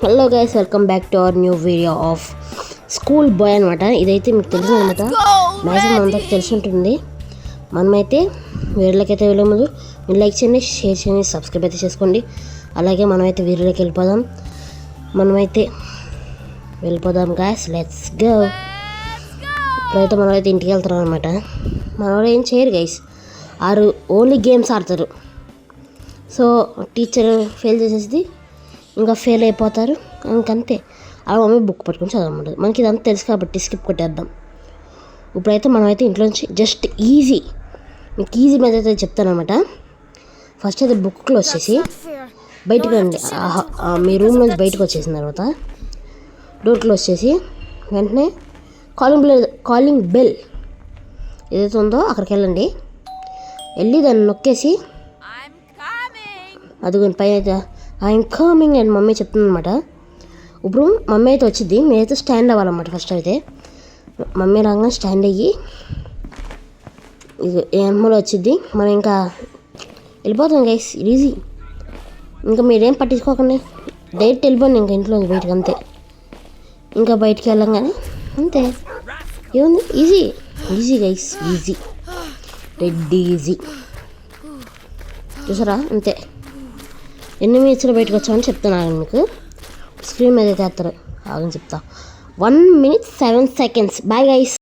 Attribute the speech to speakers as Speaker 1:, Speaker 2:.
Speaker 1: Hello guys, welcome back to our new video of school bye అనమాట. ఇదైతే మీకు తెలిసింది అనమాట, మ్యాక్సిమం అందరికి తెలిసి ఉంటుంది. మనమైతే వీడియోలకైతే వెళ్ళే ముందు మీరు లైక్ చేయండి, షేర్ చేయండి, సబ్స్క్రైబ్ అయితే చేసుకోండి. అలాగే మనమైతే వీడియోలోకి వెళ్ళిపోదాం. Guys, let's go. ఇప్పుడైతే మనమైతే ఇంటికి వెళ్తున్నాం అనమాట. మనవాళ్ళు ఏం చేయరు గైస్, ఓన్లీ గేమ్స్ ఆడతారు. సో టీచర్ ఫెయిల్ చేసేసి ఇంకా ఫెయిల్ అయిపోతారు, ఇంకంతే. అలా మమ్మీ బుక్ పట్టుకొని చదవమంటుంది. మనకి ఇదంతా తెలుసు కాబట్టి స్కిప్ కొట్టేద్దాం. ఇప్పుడైతే మనమైతే ఇంట్లోంచి జస్ట్ మీకు ఈజీ మెథడ్ అయితే చెప్తాను అనమాట. ఫస్ట్ అయితే బుక్ క్లోజ్ చేసి బయటకు రండి. మీ రూమ్ నుంచి బయటకు వచ్చేసిన తర్వాత డోర్ క్లోజ్ చేసి వెంటనే కాలింగ్ బెల్ ఏదైతే ఉందో అక్కడికి వెళ్ళి దాన్ని నొక్కేసి అదిగోని పైన అయితే ఐఎమ్ కమింగ్ అని మమ్మీ చెప్తుంది అనమాట. ఇప్పుడు మమ్మీ అయితే వచ్చింది, మీరైతే స్టాండ్ అవ్వాలన్నమాట. ఫస్ట్ అయితే మమ్మీ రాగా స్టాండ్ అయ్యి ఇది ఏమో వచ్చింది, మనం ఇంకా వెళ్ళిపోతాం గైస్. ఈజీ, ఇంకా మీరేం పట్టించుకోకండి, డైరెక్ట్ వెళ్ళిపోండి ఇంకా ఇంట్లో బయటకు, అంతే. ఇంకా బయటికి వెళ్ళంగానే అంతే, ఏముంది, ఈజీ గైస్, డెడ్ ఈజీ. చూసారా, అంతే. ఎన్ని మినిట్స్లో బయటకు వచ్చామని చెప్తున్నాను మీకు. స్క్రీన్ మీద అయితే వేస్తారు, ఆగని చెప్తా. 1 minute 7 seconds. Bye guys.